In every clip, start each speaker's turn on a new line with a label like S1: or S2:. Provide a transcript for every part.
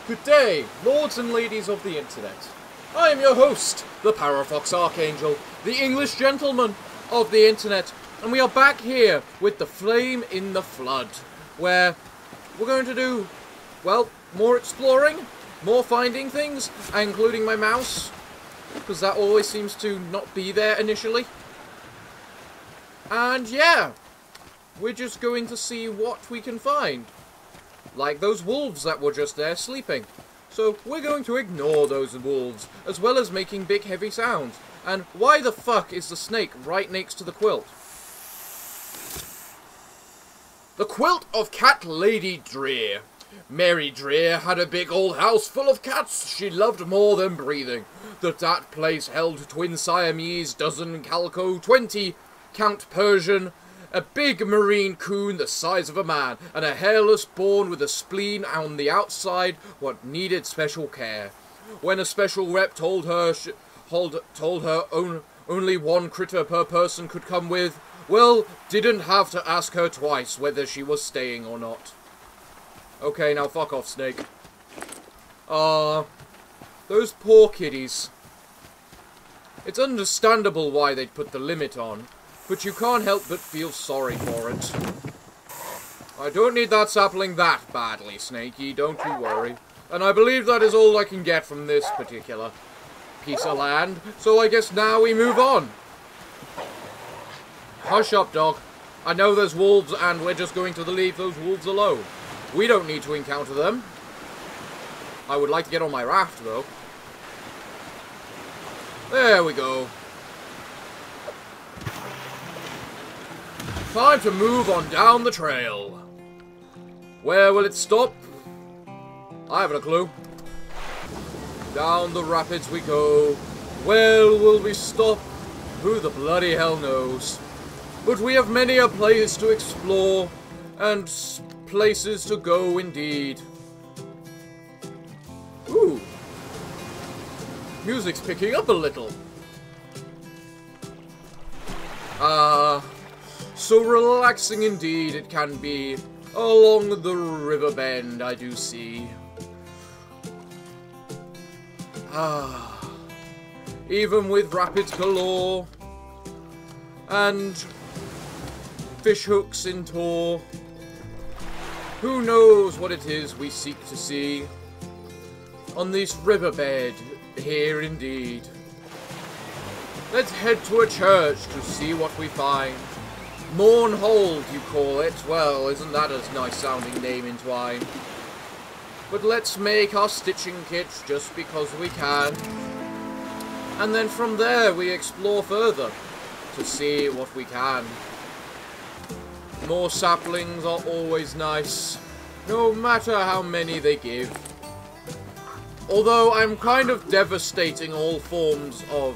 S1: Good day, lords and ladies of the internet. I am your host, the Parafox Archangel, the English gentleman of the internet, and we are back here with the Flame in the Flood, where we're going to do, well, more exploring, more finding things, including my mouse, because that always seems to not be there initially. And yeah, we're just going to see what we can find. Like those wolves that were just there sleeping. So we're going to ignore those wolves, as well as making big heavy sounds. And why the fuck is the snake right next to the quilt? The quilt of Cat Lady Drear. Mary Drear had a big old house full of cats she loved more than breathing. That place held twin Siamese, dozen calico, 20 Count Persian, a big marine coon the size of a man, and a hairless fawn with a spleen on the outside what needed special care. When a special rep told her only one critter per person could come with, well, didn't have to ask her twice whether she was staying or not. Okay, now fuck off, snake. Those poor kiddies. It's understandable why they'd put the limit on, but you can't help but feel sorry for it. I don't need that sapling that badly, Snakey, don't you worry. And I believe that is all I can get from this particular piece of land, so I guess now we move on. Hush up, dog. I know there's wolves, and we're just going to leave those wolves alone. We don't need to encounter them. I would like to get on my raft, though. There we go. Time to move on down the trail. Where will it stop? I haven't a clue. Down the rapids we go. Where will we stop? Who the bloody hell knows. But we have many a place to explore, and places to go indeed. Ooh. Music's picking up a little. So relaxing indeed it can be, along the river bend I do see. Even with rapids galore, and fish hooks in tow, who knows what it is we seek to see on this riverbed here indeed. Let's head to a church to see what we find. Mournhold, you call it. Well, isn't that a nice sounding name in Twine? But let's make our stitching kits just because we can. And then from there we explore further to see what we can. More saplings are always nice, no matter how many they give. Although I'm kind of devastating all forms of,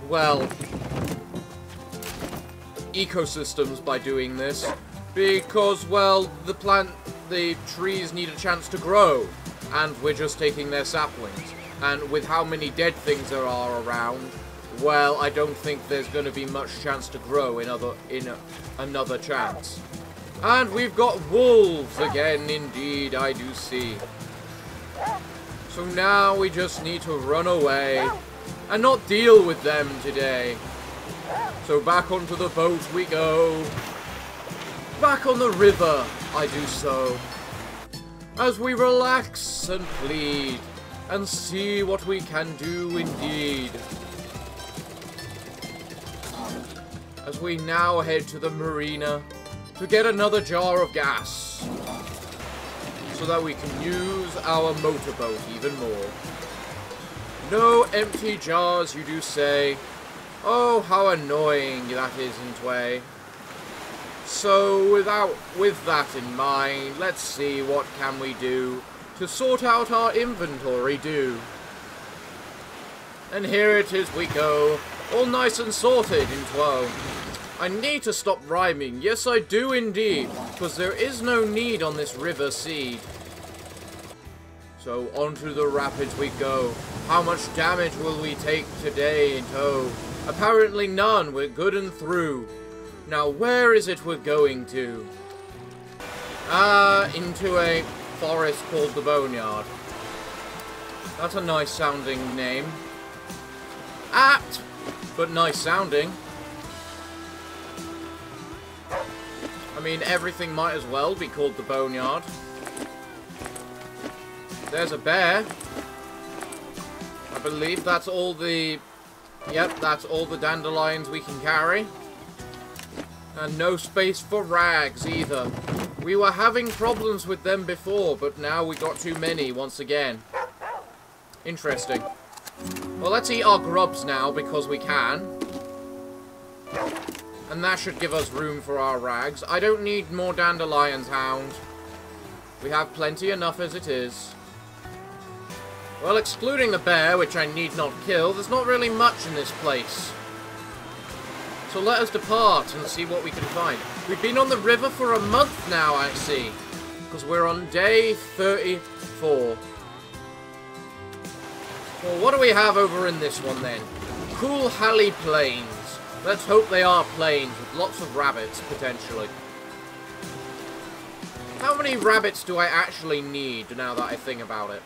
S1: well, ecosystems by doing this, because, well, the trees need a chance to grow, and we're just taking their saplings. And with how many dead things there are around, well, I don't think there's going to be much chance to grow in another chance. And we've got wolves again, indeed, I do see. So now we just need to run away and not deal with them today. So back onto the boat we go. Back on the river, I do so. As we relax and plead and see what we can do indeed. As we now head to the marina to get another jar of gas, so that we can use our motorboat even more. No empty jars, you do say. Oh, how annoying that is in Tway. So, with that in mind, let's see what can we do to sort out our inventory do. And here it is we go, all nice and sorted in Twoe. I need to stop rhyming, yes I do indeed, because there is no need on this river seed. So onto the rapids we go. How much damage will we take today in tow? Apparently none, we're good and through. Now where is it we're going to? Into a forest called the Boneyard. That's a nice sounding name. Apt, but nice sounding. I mean, everything might as well be called the Boneyard. There's a bear. I believe that's all the... Yep, that's all the dandelions we can carry. And no space for rags, either. We were having problems with them before, but now we got too many once again. Interesting. Well, let's eat our grubs now, because we can. And that should give us room for our rags. I don't need more dandelions, hound. We have plenty enough as it is. Well, excluding the bear, which I need not kill, there's not really much in this place. So let us depart and see what we can find. We've been on the river for a month now, I see. Because we're on day 34. Well, what do we have over in this one, then? Cool Halley Plains. Let's hope they are plains with lots of rabbits, potentially. How many rabbits do I actually need, now that I think about it?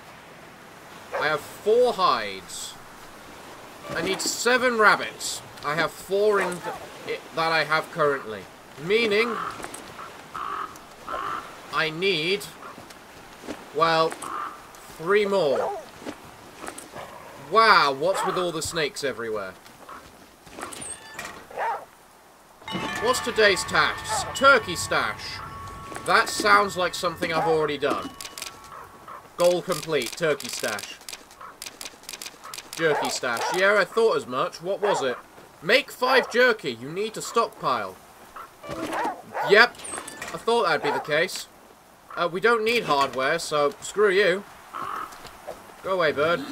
S1: I have 4 hides. I need 7 rabbits. I have 4 in that I have currently. Meaning, I need, well, 3 more. Wow, what's with all the snakes everywhere? What's today's task? Turkey stash. That sounds like something I've already done. Goal complete. Turkey stash. Jerky stash. Yeah, I thought as much. What was it? Make 5 jerky. You need to stockpile. Yep. I thought that'd be the case. We don't need hardware, so screw you. Go away, bird.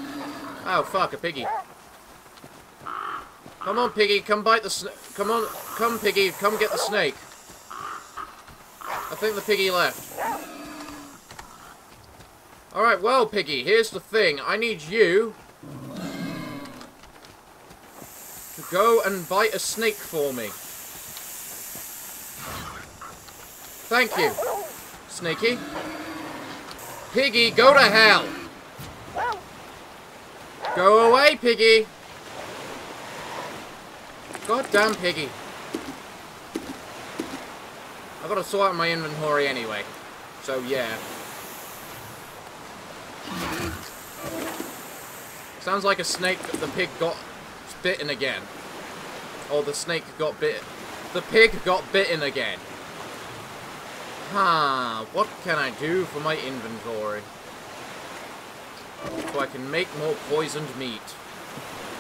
S1: Oh, fuck, a piggy. Come on, piggy. Come bite the snake. Come on. Come, piggy. Come get the snake. I think the piggy left. Alright, well, piggy, here's the thing. I need you to go and bite a snake for me. Thank you, Snakey. Piggy, go to hell. Go away, piggy. Goddamn piggy. I've got to sort out my inventory anyway. So, yeah. Sounds like a snake that the pig got bitten again. Or the snake got bit. The pig got bitten again. What can I do for my inventory? So I can make more poisoned meat.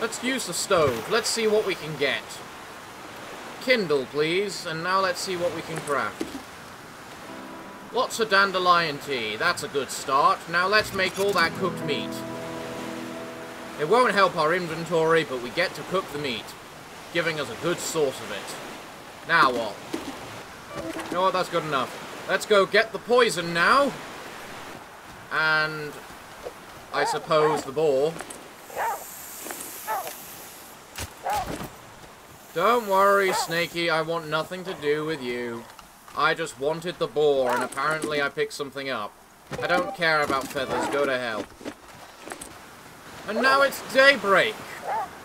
S1: Let's use the stove. Let's see what we can get. Kindle, please. And now let's see what we can craft. Lots of dandelion tea. That's a good start. Now let's make all that cooked meat. It won't help our inventory, but we get to cook the meat, giving us a good source of it. Now what? You know what? That's good enough. Let's go get the poison now. And I suppose the boar. Don't worry, Snakey. I want nothing to do with you. I just wanted the boar, and apparently I picked something up. I don't care about feathers. Go to hell. And now it's daybreak.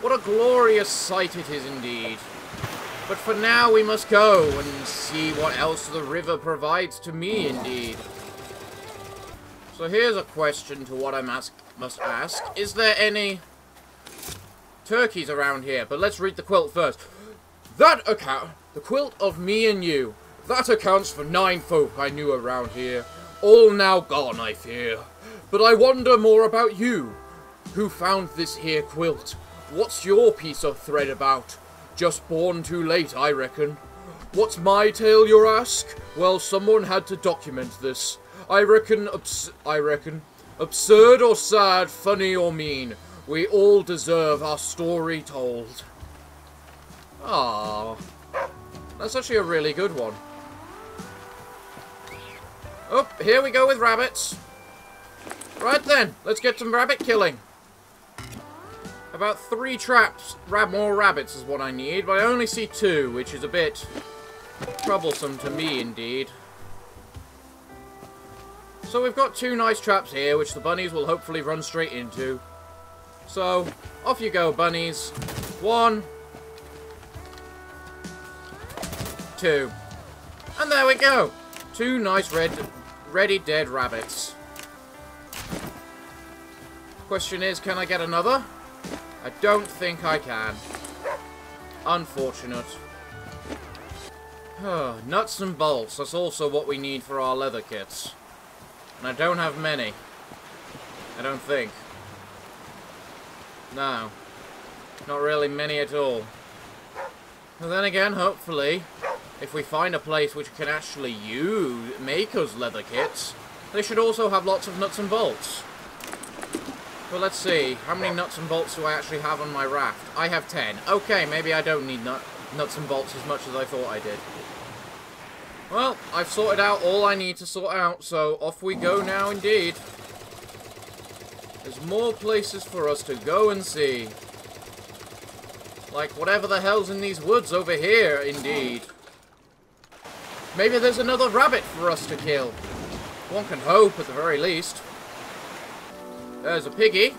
S1: What a glorious sight it is indeed. But for now we must go and see what else the river provides to me indeed. So here's a question to what I must ask. Is there any turkeys around here? But let's read the quilt first. The quilt of me and you. That accounts for 9 folk I knew around here. All now gone, I fear. But I wonder more about you. Who found this here quilt? What's your piece of thread about? Just born too late, I reckon. What's my tale, you ask? Well, someone had to document this. I reckon, absurd or sad, funny or mean, we all deserve our story told. Ah, that's actually a really good one. Oh, here we go with rabbits. Right then, let's get some rabbit killing. About 3 traps, more rabbits is what I need, but I only see 2, which is a bit troublesome to me indeed. So we've got 2 nice traps here, which the bunnies will hopefully run straight into. So, off you go, bunnies. 1, 2. And there we go. 2 nice ready dead rabbits. Question is, can I get another? I don't think I can. Unfortunate. Nuts and bolts. That's also what we need for our leather kits. And I don't have many. I don't think. No. Not really many at all. But then again, hopefully, if we find a place which can actually make us leather kits, they should also have lots of nuts and bolts. Well, let's see. How many nuts and bolts do I actually have on my raft? I have 10. Okay, maybe I don't need nuts and bolts as much as I thought I did. Well, I've sorted out all I need to sort out, so off we go now indeed. There's more places for us to go and see. Like whatever the hell's in these woods over here, indeed. Maybe there's another rabbit for us to kill. One can hope, at the very least. There's a piggy.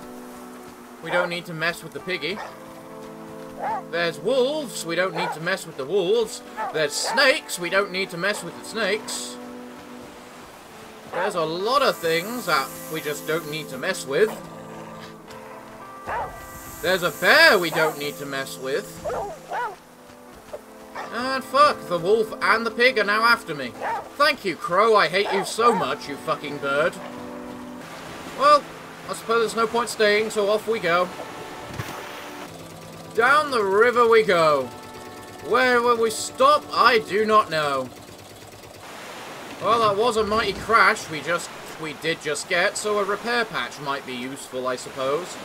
S1: We don't need to mess with the piggy. There's wolves. We don't need to mess with the wolves. There's snakes. We don't need to mess with the snakes. There's a lot of things that we just don't need to mess with. There's a bear we don't need to mess with. And fuck, the wolf and the pig are now after me. Thank you, crow. I hate you so much, you fucking bird. Well, I suppose there's no point staying, so off we go. Down the river we go. Where will we stop? I do not know. Well, that was a mighty crash we did just get, so a repair patch might be useful, I suppose.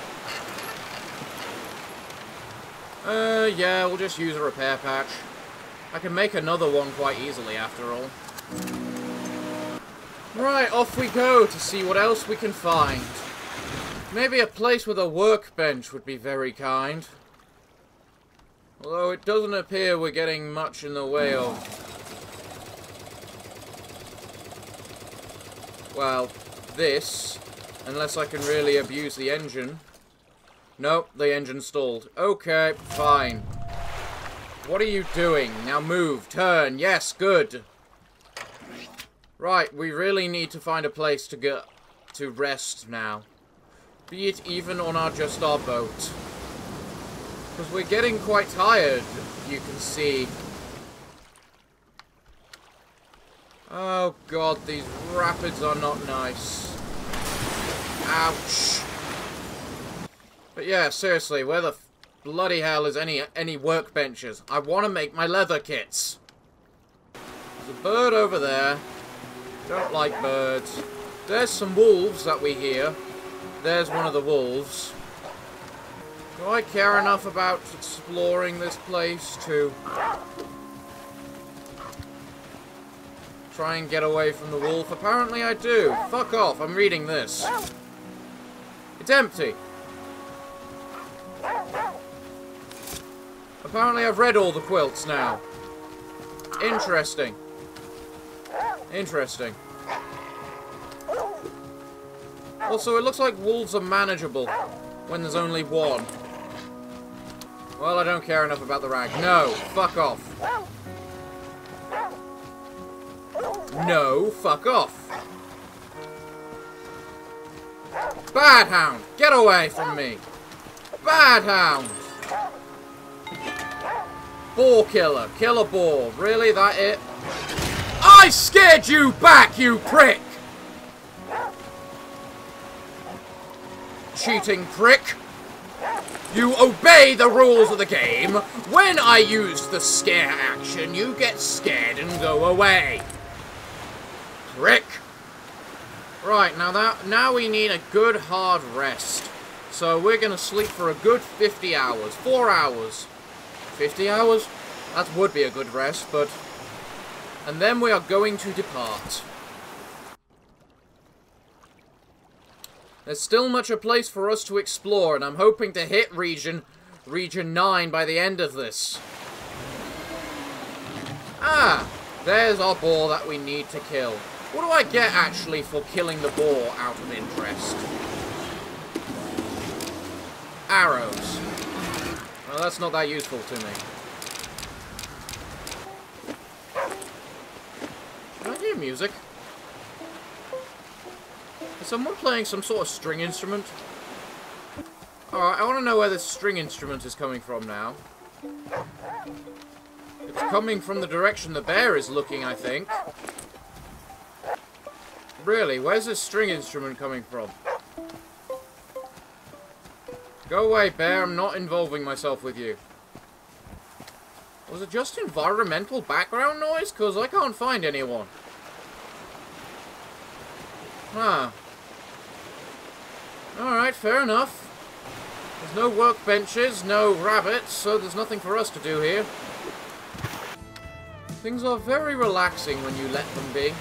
S1: Yeah, we'll just use a repair patch. I can make another one quite easily, after all. Right, off we go to see what else we can find. Maybe a place with a workbench would be very kind. Although it doesn't appear we're getting much in the way of... well, this. Unless I can really abuse the engine. Nope, the engine stalled. Okay, fine. What are you doing? Now move, turn, yes, good. Right, we really need to find a place to rest now. Be it even on just our boat. Because we're getting quite tired, you can see. Oh god, these rapids are not nice. Ouch. But yeah, seriously, where the bloody hell is any workbenches? I want to make my leather kits. There's a bird over there. Don't like birds. There's some wolves that we hear. There's one of the wolves. Do I care enough about exploring this place to try and get away from the wolf? Apparently I do. Fuck off, I'm reading this. It's empty. Apparently I've read all the quilts now. Interesting. Interesting. Also, it looks like wolves are manageable when there's only one. Well, I don't care enough about the rag. No, fuck off. No, fuck off. Bad hound, get away from me. Bad hound. Boar killer, kill a boar. Really, that it? I scared you back, you prick! Cheating prick! You obey the rules of the game. When I use the scare action, you get scared and go away. Prick! Right, now we need a good hard rest. So we're gonna sleep for a good 50 hours. 4 hours. 50 hours? That would be a good rest, but... and then we are going to depart. There's still much a place for us to explore, and I'm hoping to hit Region 9 by the end of this. Ah! There's our boar that we need to kill. What do I get, actually, for killing the boar out of interest? Arrows. Well, that's not that useful to me. Can I hear music? Is someone playing some sort of string instrument? Alright, I want to know where this string instrument is coming from now. It's coming from the direction the bear is looking, I think. Really, where's this string instrument coming from? Go away, bear, I'm not involving myself with you. Was it just environmental background noise? Because I can't find anyone. Huh. Alright, fair enough. There's no workbenches, no rabbits, so there's nothing for us to do here. Things are very relaxing when you let them be.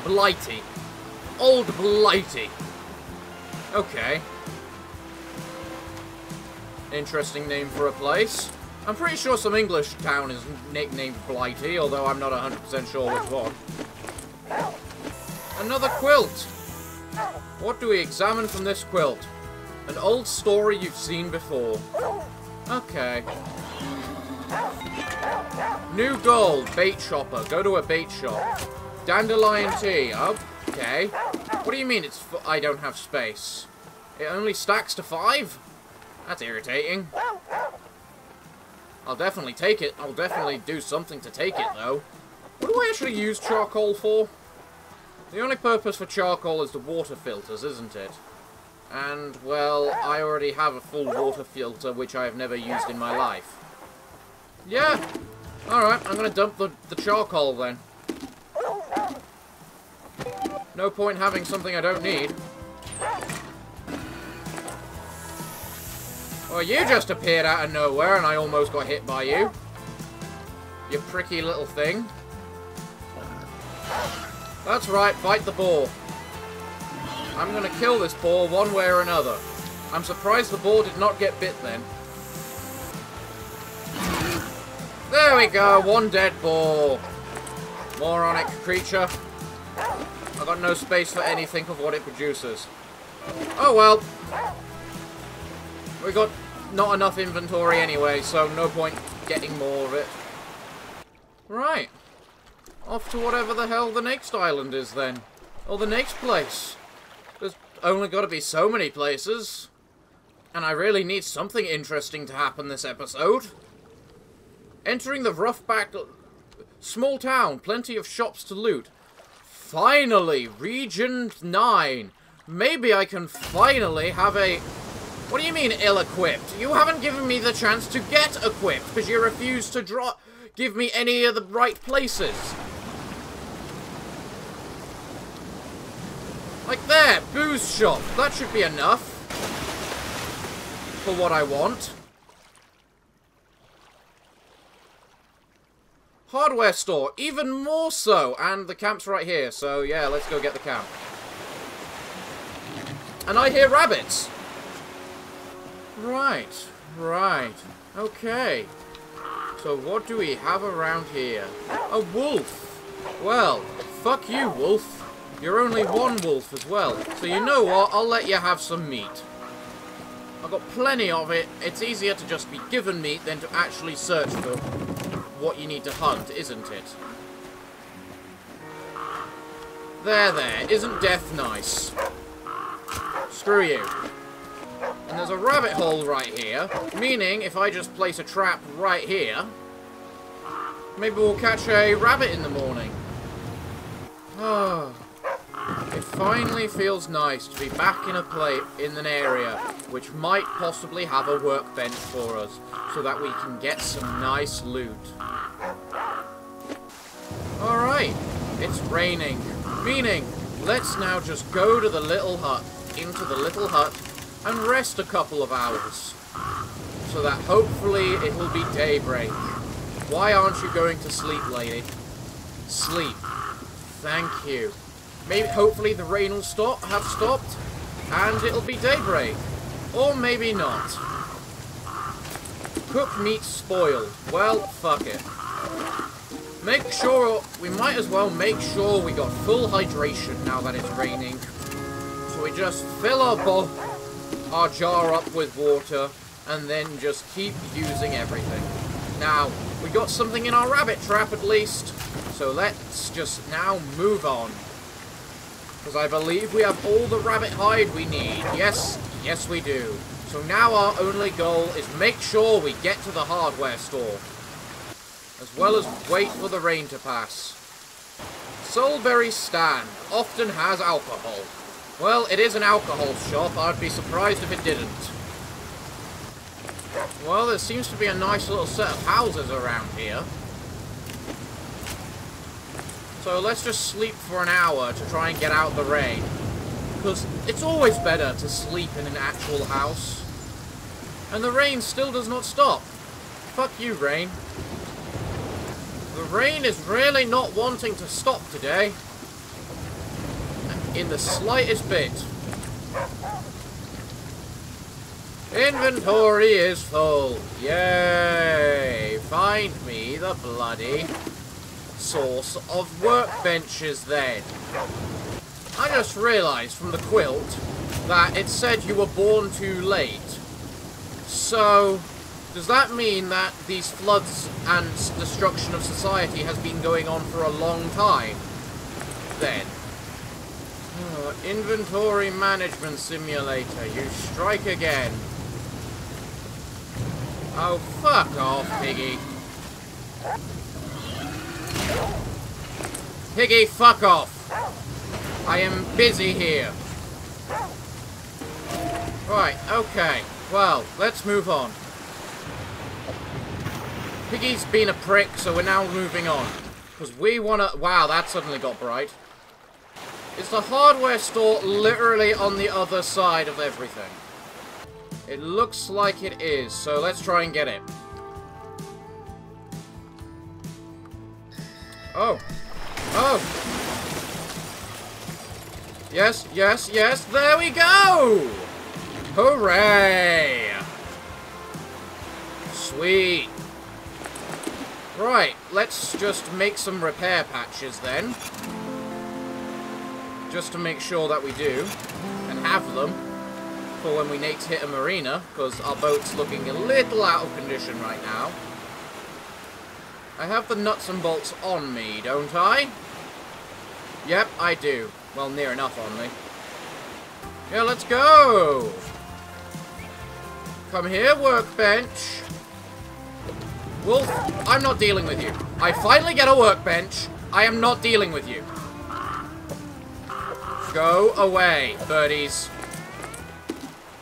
S1: Blighty. Old Blighty. Okay. Interesting name for a place. I'm pretty sure some English town is nicknamed Blighty, although I'm not 100% sure which one. Another quilt. What do we examine from this quilt? An old story you've seen before. Okay. New goal, bait shopper. Go to a bait shop. Dandelion tea. Okay. What do you mean I don't have space? It only stacks to 5? That's irritating. I'll definitely take it. I'll definitely do something to take it, though. What do I actually use charcoal for? The only purpose for charcoal is the water filters, isn't it? And, well, I already have a full water filter, which I have never used in my life. Yeah. Alright, I'm gonna dump the charcoal, then. No point having something I don't need. Well, you just appeared out of nowhere and I almost got hit by you. You pricky little thing. That's right, fight the boar. I'm gonna kill this boar one way or another. I'm surprised the boar did not get bit then. There we go, one dead boar. Moronic creature. I've got no space for anything of what it produces. Oh well. We got not enough inventory anyway, so no point getting more of it. Right. Off to whatever the hell the next island is then. Or the next place. There's only got to be so many places. And I really need something interesting to happen this episode. Entering the rough-backed small town. Plenty of shops to loot. Finally, Region 9. Maybe I can finally have a... What do you mean, ill-equipped? You haven't given me the chance to get equipped, because you refuse to give me any of the right places. Like there, booze shop. That should be enough. For what I want. Hardware store, even more so. And the camp's right here, so yeah, let's go get the camp. And I hear rabbits. Right, right. Okay. So what do we have around here? A wolf. Well, fuck you, wolf. You're only one wolf as well. So you know what? I'll let you have some meat. I've got plenty of it. It's easier to just be given meat than to actually search for what you need to hunt, isn't it? There, there. Isn't death nice? Screw you. And there's a rabbit hole right here, meaning if I just place a trap right here, maybe we'll catch a rabbit in the morning. Oh, it finally feels nice to be back in an area which might possibly have a workbench for us, so that we can get some nice loot. Alright, it's raining, meaning let's now just go to the little hut, into the little hut, and rest a couple of hours, so that hopefully it will be daybreak. Why aren't you going to sleep, lady? Sleep. Thank you. Maybe, hopefully the rain will have stopped, and it'll be daybreak. Or maybe not. Cooked meat spoiled. Well, fuck it. we might as well make sure we got full hydration now that it's raining. So we just fill our jar up with water, and then just keep using everything. Now, we got something in our rabbit trap at least, so let's just now move on. Because I believe we have all the rabbit hide we need. Yes, yes we do. So now our only goal is make sure we get to the hardware store, as well as wait for the rain to pass. Soulberry Stand often has alcohol. Well, it is an alcohol shop. I'd be surprised if it didn't. Well, there seems to be a nice little set of houses around here. So let's just sleep for an hour to try and get out the rain. Because it's always better to sleep in an actual house. And the rain still does not stop. Fuck you, rain. The rain is really not wanting to stop today. In the slightest bit. Inventory is full. Yay! Find me the bloody source of workbenches then. I just realised from the quilt that it said you were born too late. So, does that mean that these floods and destruction of society has been going on for a long time? Then. Inventory management simulator, you strike again. Oh, fuck off, Piggy. Piggy, fuck off. I am busy here. Right, okay. Well, let's move on. Piggy's been a prick, so we're now moving on. Because we want to... Wow, that suddenly got bright. Is the hardware store literally on the other side of everything? It looks like it is, so let's try and get it. Oh. Oh. Yes, yes, yes, there we go! Hooray! Sweet. Right, let's just make some repair patches then. Just to make sure that we do, and have them, for when we next hit a marina, because our boat's looking a little out of condition right now. I have the nuts and bolts on me, don't I? Yep, I do. Well, near enough on me. Yeah, let's go! Come here, workbench. Wolf, I'm not dealing with you. I finally get a workbench. I am not dealing with you. Go away, birdies.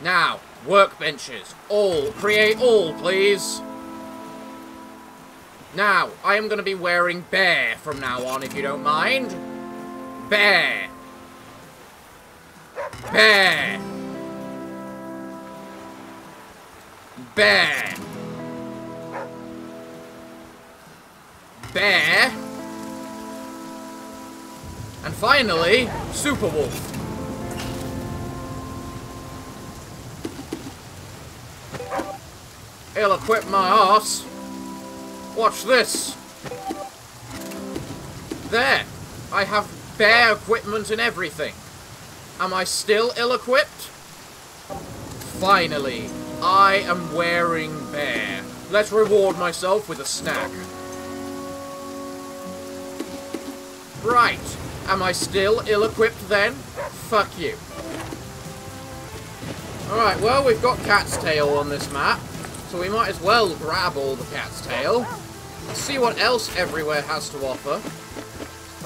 S1: Now, workbenches. All. Create all, please. Now, I am going to be wearing bear from now on, if you don't mind. Bear. Bear. Bear. Bear. And finally, Super Wolf. Ill-equip my arse. Watch this. There. I have bear equipment and everything. Am I still ill-equipped? Finally, I am wearing bear. Let's reward myself with a snack. Right. Am I still ill-equipped then? Fuck you. Alright, well, we've got cat's tail on this map, so we might as well grab all the cat's tail. Let's see what else everywhere has to offer.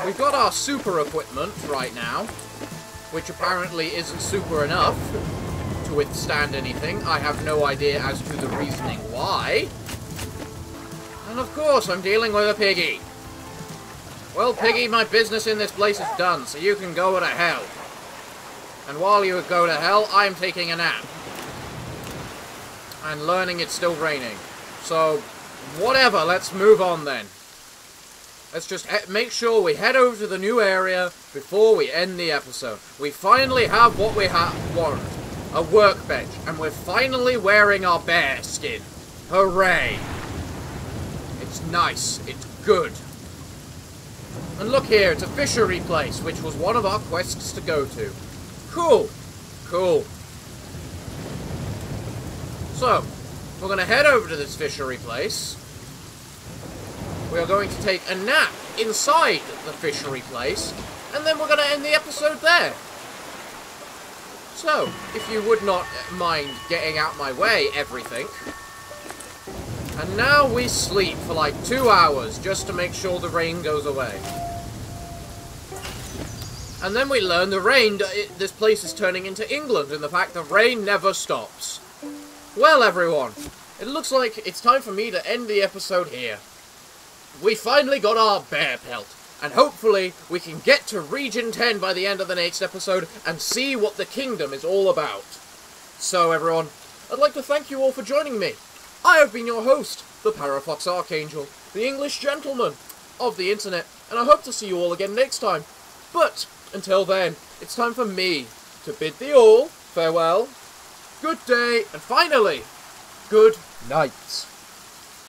S1: We've got our super equipment right now, which apparently isn't super enough to withstand anything. I have no idea as to the reasoning why. And of course, I'm dealing with a piggy. Well, Piggy, my business in this place is done, so you can go to hell. And while you go to hell, I'm taking a nap. And learning it's still raining. So, whatever, let's move on then. Let's just make sure we head over to the new area before we end the episode. We finally have what we want. A workbench. And we're finally wearing our bear skin. Hooray. It's nice. It's good. And look here, it's a fishery place, which was one of our quests to go to. Cool. Cool. So, we're going to head over to this fishery place. We are going to take a nap inside the fishery place, and then we're going to end the episode there. So, if you would not mind getting out my way, everything. And now we sleep for like 2 hours, just to make sure the rain goes away. And then we learn this place is turning into England, and the fact that rain never stops. Well, everyone, it looks like it's time for me to end the episode here. We finally got our bear pelt, and hopefully we can get to Region 10 by the end of the next episode and see what the kingdom is all about. So, everyone, I'd like to thank you all for joining me. I have been your host, the Parafox Archangel, the English gentleman of the internet, and I hope to see you all again next time. But, until then, it's time for me to bid thee all farewell, good day, and finally, good night.